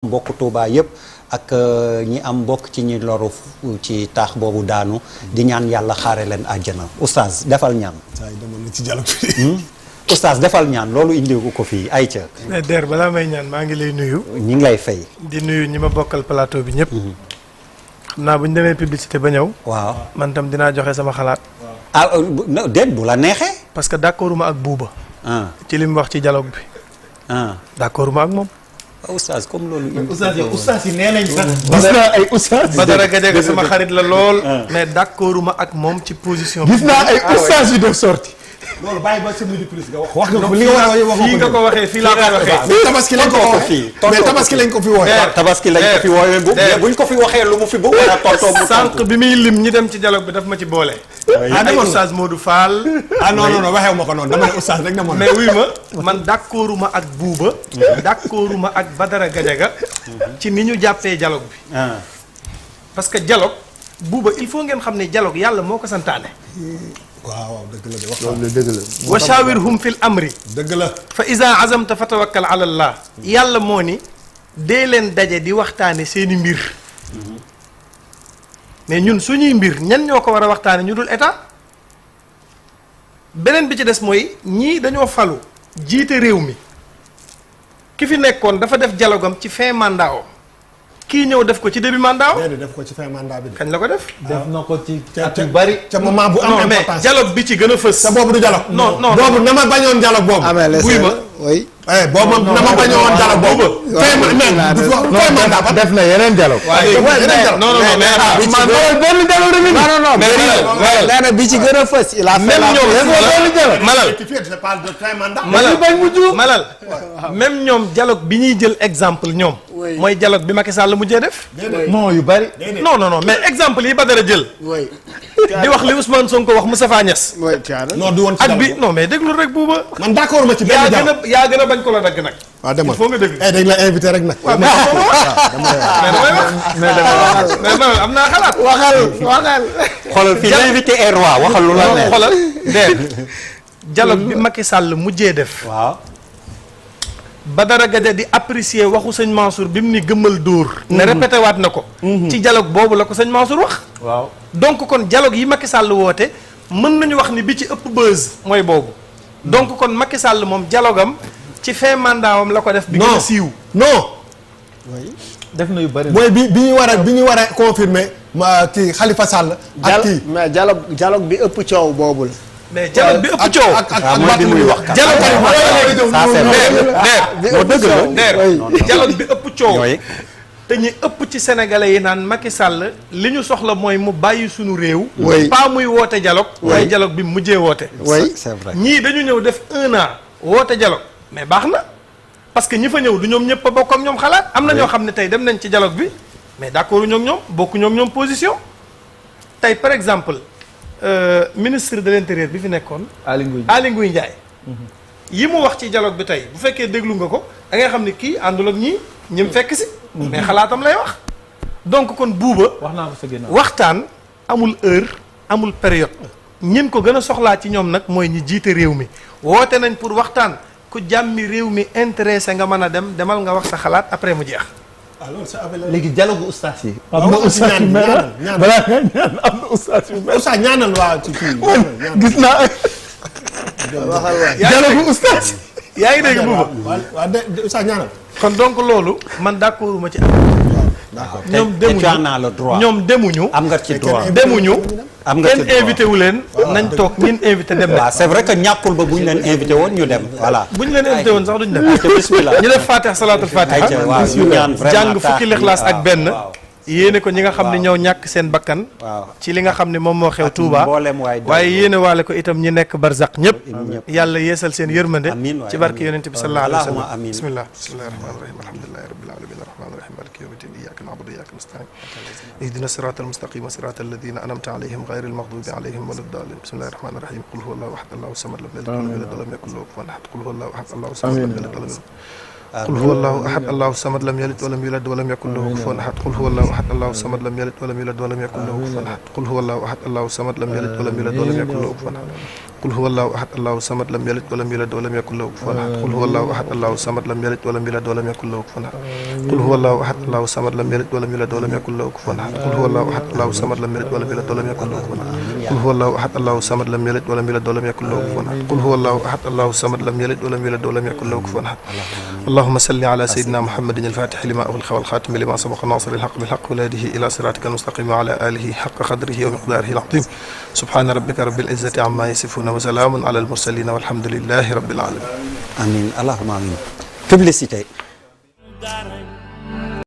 mbokk Touba yëpp ak ñi am mbokk ci ñi loru ci taax boobu daanu di ñaan yàlla xaare leen àjjana oustaz defal ñaan. saa yi demoon na ci dialogue bi. oustaz defal ñaan loolu indiwu ko fii ay ca. mais Der balaa may ñaan maa ngi lay nuyu. ñi ngi lay fay. di nuyu ñi ma bokkal plateau bi ñëpp. xam naa bu ñu demee publicité ba ñëw. waaw man tam dinaa joxe sama xalaat. ah déet bu la neexee. parce que d'accorduma ak buuba. ci li mu wax ci dialogue bi. d'accorduma ak moom. oustaz comme loolu. oustaz yi nee nañ sax. gis naa ay oustaz. Badara Gadiaga sama xarit la lool. mais d'accorduma ak moom ci position bi. gis naa ay oustaz yu def sorti. loolu bàyyi ba samedi plus nga wax. wax nga ko li nga war a wax fii nga ko waxee fii laa koy waxee. mais tabaski lañ ko waxee mais tabaski lañ ko fi wooyee. tabaski lañ ko fi wooyee buñ ko fi waxee lu mu fi bëgg wala tontoo mu sànq bi muy lim ñi dem ci dialogue bi daf ma ci boole. ay oustaz Modou Fall. non waxewu ma ko noonu dama ne oustaz rek na moom. mais wuy ma man d'accorduma ak buuba. d'accorduma ak Badara Gadiaga. ci ni ñu jàppee dialogue bi. parce que dialogue buuba il faut ngeen xam ne dialogue yàlla moo ko santaane. waaw dëgg la de wax loolu dëgg la. wa shawirhum fil amri. dëgg la. fa iza azamta fa tawakkal ala allah. yàlla moo ni dee leen daje di waxtaane seeni mbir. mais ñun suñuy mbir ñan ñoo ko war a waxtaane ñu dul état. beneen bi ci des mooy ñii dañoo falu jiite réew mi ki fi nekkoon dafa def dialogue am ci fin mandat o kii ñëw def ko ci début mandat o def ko ci fin mandat bi. kañ la ko def. def na ko ci at yu bari. ca moment bu am non mais importance. dialogue bi ci gën a fës. te boobu du dialogue. non boobu na ma bañoon dialogue boobu. buy ma oui. boobu na ma bañoon dialogue boobu. fin mandat ba. def na yeneen dialogue. non benn dialogue rek. non nee na bi ci gën a fës. il a fait même ñoom malal je parle de fin mandat. malal même ñoom dialogue bi ñuy jël exemple ñoom. mooy dialogue bi Macky Sall mujjee def. non yu bari. non mais exemple yi Badara jël. di wax li Ousmane Sonko wax Moustapha Niass. non du woon ci ak bi non mais déglu rek buuba. man d'accord ma ci benn dialogue. yaa gën a bañ ko la dagg nag. waaw demal il faut nga déglu. dañ la invité rek nag. mais damay wax. mais man am naa xalaat. waxal. xoolal fii l'invité est roi waxal lu la neex. xoolal dialogue bi Macky Sall mujjee def. waaw. Badara Gadiaga di apprécier waxu sëñ Mansour bi mu ni gëmmal dóor. ne répété waat na ko. ci dialogue boobu la ko sëñ Mansour wax. waaw donc kon dialogue yi Macky Sall woote mën nañu wax ni bi ci ëpp buzz mooy boobu. donc kon Macky Sall moom dialogue am ci fin mandat am la ko def. bi gën a siiw. non. def na yu bari. mooy bi ñu war a confirmer kii Khalifa Sall. ak kii mais dialogue bi ëpp coow boobu la. mais dialogue bi ëpp coow. ak mooy bi muy wax. dialogue bi ëpp coow. te ñi ëpp ci sénégalais yi naan Macky Sall li ñu soxla mooy mu bàyyi suñu réew. pas muy woote dialogue. waaye dialogue bi mujjee woote. c'est vrai ñii dañu ñëw def 1 an woote dialogue mais baax na parce que ñi fa ñëw du ñoom ñëpp a bokk ak ñoom xalaat. am na ñoo xam ne tey dem nañ ci dialogue bi mais d'accord ñoo ñoom bokku ñoom position tey par exemple. ministre de l'intérieur bi fi nekkoon. Aly Ngouille Ndiaye. yi mu wax ci dialogue bi tey bu fekkee déglu nga ko da ngay xam ne kii àndul ak ñii ñi mu fekk si. mais xalaatam lay wax. donc kon buuba. wax naa ko sa ginnaaw waxtaan amul heure amul période. ñin ko gën a soxlaa ci ñoom nag mooy ñi jiite réew mi woote nañ pour waxtaan ku jàmmi réew mi intéressé nga mën a demal nga wax sa xalaat après mu jeex. léegi dialogue oustaz yi. am na oustaz yu mel balaa nga ñaan am na oustaz yu mel. oustaz ñaanal waa ci kii. gis naa ay. dialogue oustaz. yaa ngi dégg buuba. waaw de oustaz ñaanal. kon donc loolu man d'accorduma ci am. d'accord ñoom demuñu te tu en as le droit. ñoom demuñu. am nga ci droit demuñu. am nga ci kenn droit invité wu leen. nañ toog ñin invité dem waaw c'est vrai que ñàkkul ba bu ñu leen invité woon ñu dem voilà. bu ñu leen invité woon sax duñ dem. ayca bismillah ñu def Fatiha salaatul Fatiha. ayca waaw ñu ñaan vraiment jàng fukki lixlaas ak benn. waaw yéene ko ñi nga xam ne ñoo ñàkk seen bakkan. waaw ci li nga xam ne moom moo xew Touba. waaye yéene waale ko itam ñi nekk barzak ñëpp. yàlla yeesal seen yërmande. ci barke yonent bi sallallahu alayhi wa sallam. bismillah bismillahi rahmaani rahim alhamdulillahi rabbil alamin arrahmaani rahim maliki yawmi ddin iyyaka na'budu wa iyyaka nasta'in ihdina siratal mustaqima siratal ladina an'amta alayhim ghayril maghdubi alayhim waladdallin bismillahi rahmaani rahim qul huwallahu ahad allahu samad lam yalid walam yulad walam yakul lahu kufuwan ahad qul huwallahu ahad allahu samad lam yalid walam yulad قل هو الله احد الله الصمد لم يلد ولم يولد ولم يكن له كفوا احد قل هو الله احد الله الصمد لم يلد ولم يولد ولم يكن له كفوا احد قل هو الله احد الله الصمد لم يلد ولم يولد ولم يكن له كفوا احد qul huwa allahu ahad allahu samad lam yalid walam yulad walam yakun lahu kufuwan ahad qul huwa allahu ahad allahu samad lam yalid walam yulad walam yakun lahu kufuwan ahad qul huwa allahu ahad allahu samad lam yalid walam yulad walam yakun lahu kufuwan ahad qul huwa allahu ahad allahu samad lam yalid walam yulad walam yakun lahu kufuwan ahad qul huwa allahu ahad allahu samad lam yalid walam yulad walam yakun lahu kufuwan ahad qul huwa allahu ahad allahu samad lam yalid walam yulad walam yakun lahu kufuwan ahad allahumma salli ala sayyidina muhammadin al-fatih lima ughliqa wal khatim lima sabaqa nasir al-haqq bil haqq wal hadihi ila siratika al-mustaqim wa ala alihi haqqa qadrihi wa miqdarihi al-azim subhana rabbika rabbil izzati amma yasifun wa salamun ala al-mursalin walhamdulillahi rabbil alamin amin allahumma amin publicité